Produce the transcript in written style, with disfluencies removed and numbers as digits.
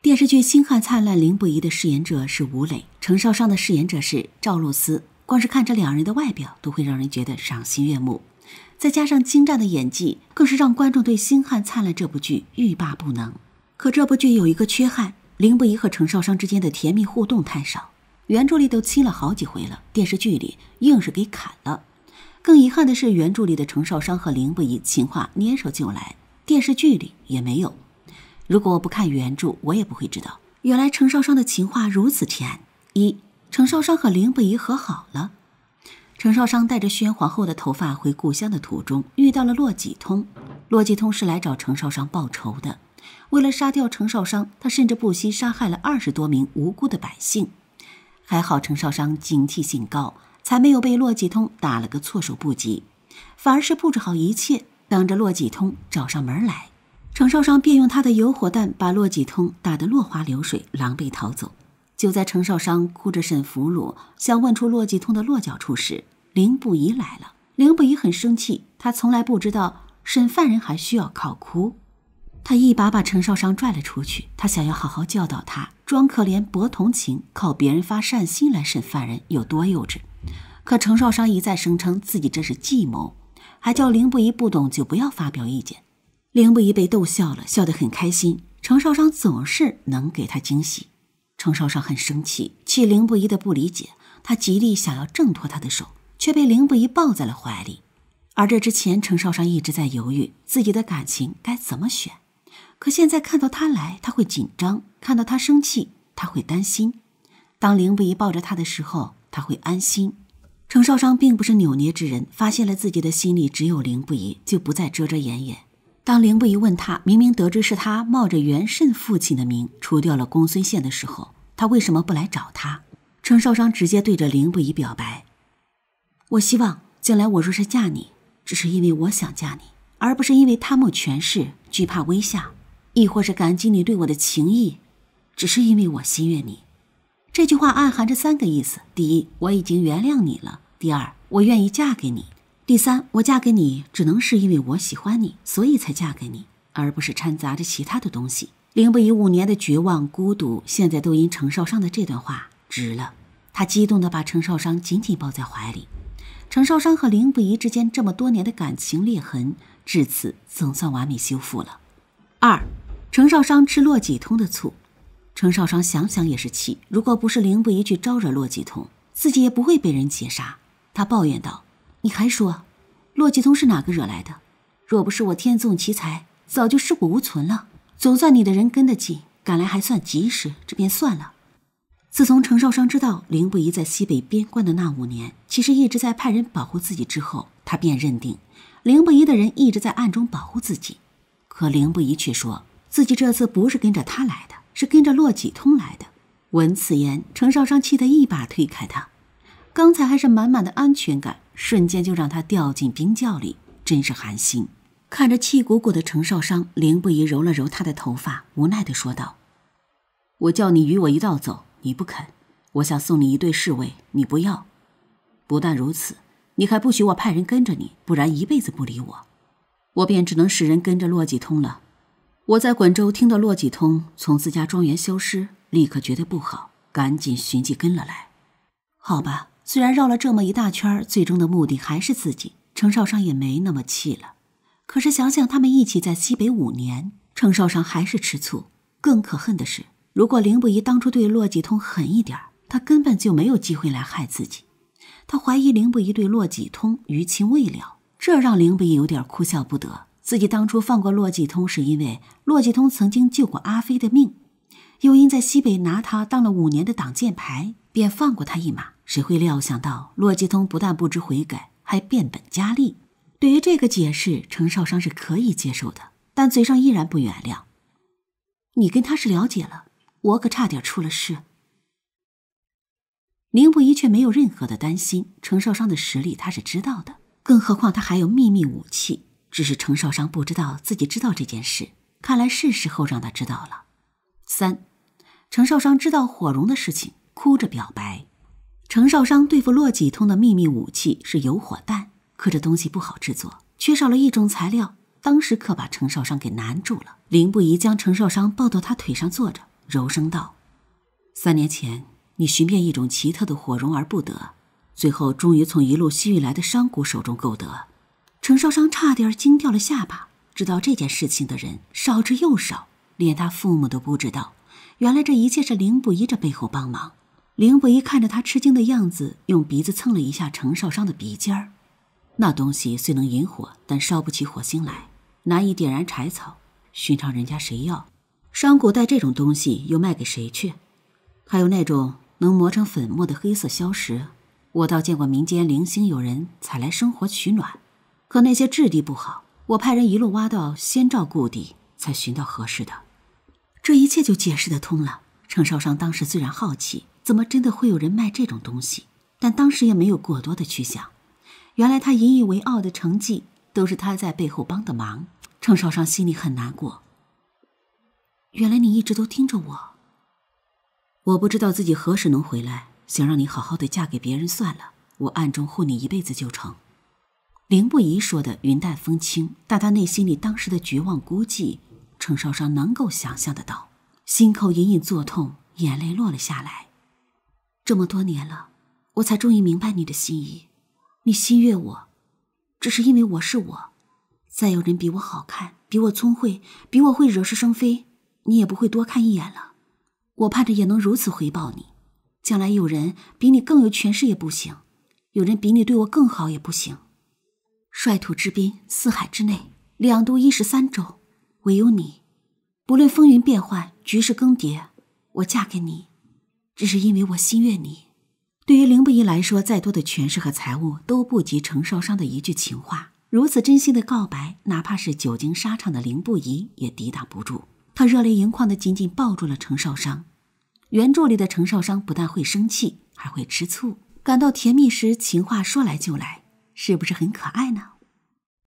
电视剧《星汉灿烂凌不疑》的饰演者是吴磊，程少商的饰演者是赵露思。光是看这两人的外表都会让人觉得赏心悦目，再加上精湛的演技，更是让观众对《星汉灿烂》这部剧欲罢不能。可这部剧有一个缺憾，凌不疑和程少商之间的甜蜜互动太少，原著里都亲了好几回了，电视剧里硬是给砍了。更遗憾的是，原著里的程少商和凌不疑情话拈手就来，电视剧里也没有。如果我不看原著，我也不会知道，原来程少商的情话如此甜。一，程少商和凌不疑和好了。程少商带着宣皇后的头发回故乡的途中，遇到了骆继通。骆继通是来找程少商报仇的，为了杀掉程少商，他甚至不惜杀害了20多名无辜的百姓。还好程少商警惕性高，才没有被骆继通打了个措手不及，反而是布置好一切，等着骆继通找上门来。程少商便用他的油火弹把骆继通打得落花流水，狼狈逃走。就在程少商哭着审俘虏，想问出骆继通的落脚处时，凌不疑来了。凌不疑很生气，他从来不知道审犯人还需要靠哭。他一把把程少商拽了出去，他想要好好教导他，装可怜博同情，靠别人发善心来审犯人有多幼稚。可程少商一再声称自己这是计谋，还叫凌不疑不懂就不要发表意见。凌不疑被逗笑了，笑得很开心。程少商总是能给他惊喜。程少商很生气，气凌不疑的不理解，他极力想要挣脱他的手，却被凌不疑抱在了怀里。而这之前，程少商一直在犹豫自己的感情该怎么选。可现在看到他来，他会紧张；看到他生气，他会担心；当凌不疑抱着他的时候，他会安心。程少商并不是扭捏之人，发现了自己的心里只有凌不疑，就不再遮遮掩掩。当凌不疑问他明明得知是他冒着元慎父亲的名除掉了公孙宪的时候，他为什么不来找他？程少商直接对着凌不疑表白：我希望将来我若是嫁你，只是因为我想嫁你，而不是因为贪慕权势惧怕威吓，亦或是感激你对我的情谊，只是因为我心悦你。这句话暗含着3个意思：第一，我已经原谅你了；第二，我愿意嫁给你；第三，我嫁给你只能是因为我喜欢你，所以才嫁给你，而不是掺杂着其他的东西。凌不疑5年的绝望孤独，现在都因程少商的这段话值了。他激动地把程少商紧紧抱在怀里。程少商和凌不疑之间这么多年的感情裂痕，至此总算完美修复了。2. 程少商吃骆继通的醋。程少商想想也是气，如果不是凌不疑去招惹骆继通，自己也不会被人劫杀。他抱怨道：你还说骆继通是哪个惹来的？若不是我天纵奇才，早就尸骨无存了。总算你的人跟得紧，赶来还算及时，这便算了。自从程少商知道凌不疑在西北边关的那5年其实一直在派人保护自己之后，他便认定凌不疑的人一直在暗中保护自己。可凌不疑却说自己这次不是跟着他来的，是跟着骆继通来的。闻此言，程少商气得一把推开他。刚才还是满满的安全感，瞬间就让他掉进冰窖里，真是寒心。看着气鼓鼓的程少商，凌不疑揉了揉他的头发，无奈地说道：我叫你与我一道走，你不肯；我想送你一对侍卫，你不要。不但如此，你还不许我派人跟着你，不然一辈子不理我。我便只能使人跟着骆继通了。我在滚州听到骆继通从自家庄园消失，立刻觉得不好，赶紧寻迹跟了来。好吧，虽然绕了这么一大圈，最终的目的还是自己，程少商也没那么气了。可是想想他们一起在西北5年，程少商还是吃醋。更可恨的是，如果凌不疑当初对骆继通狠一点，他根本就没有机会来害自己。他怀疑凌不疑对骆继通余情未了，这让凌不疑有点哭笑不得。自己当初放过骆继通，是因为骆继通曾经救过阿飞的命，又因在西北拿他当了5年的挡箭牌，便放过他一马。谁会料想到骆继通不但不知悔改，还变本加厉。对于这个解释，程少商是可以接受的，但嘴上依然不原谅。你跟他是了解了，我可差点出了事。凌不疑却没有任何的担心，程少商的实力他是知道的，更何况他还有秘密武器，只是程少商不知道自己知道这件事，看来是时候让他知道了。3. 程少商知道火绒的事情，哭着表白。程少商对付骆继通的秘密武器是油火弹，可这东西不好制作，缺少了一种材料，当时可把程少商给难住了。凌不疑将程少商抱到他腿上坐着，柔声道：“3年前，你寻遍一种奇特的火绒而不得，最后终于从一路西域来的商贾手中购得。”程少商差点惊掉了下巴。知道这件事情的人少之又少，连他父母都不知道。原来这一切是凌不疑这背后帮忙。凌不疑看着他吃惊的样子，用鼻子蹭了一下程少商的鼻尖儿。那东西虽能引火，但烧不起火星来，难以点燃柴草，寻常人家谁要？商贾带这种东西又卖给谁去？还有那种能磨成粉末的黑色硝石，我倒见过民间零星有人采来生火取暖，可那些质地不好，我派人一路挖到先照故地，才寻到合适的。这一切就解释得通了。程少商当时虽然好奇，怎么真的会有人卖这种东西，但当时也没有过多的去想。原来他引以为傲的成绩，都是他在背后帮的忙。程少商心里很难过。原来你一直都盯着我。我不知道自己何时能回来，想让你好好的嫁给别人算了，我暗中护你一辈子就成。凌不疑说的云淡风轻，但他内心里当时的绝望孤寂，程少商能够想象得到，心口隐隐作痛，眼泪落了下来。这么多年了，我才终于明白你的心意。你心悦我，只是因为我是我。再有人比我好看，比我聪慧，比我会惹是生非，你也不会多看一眼了。我盼着也能如此回报你。将来有人比你更有权势也不行，有人比你对我更好也不行。率土之滨，四海之内，2都1时3州，唯有你。不论风云变幻，局势更迭，我嫁给你，只是因为我心悦你。对于凌不疑来说，再多的权势和财物都不及程少商的一句情话。如此真心的告白，哪怕是久经沙场的凌不疑也抵挡不住。他热泪盈眶地紧紧抱住了程少商。原著里的程少商不但会生气，还会吃醋，感到甜蜜时情话说来就来，是不是很可爱呢？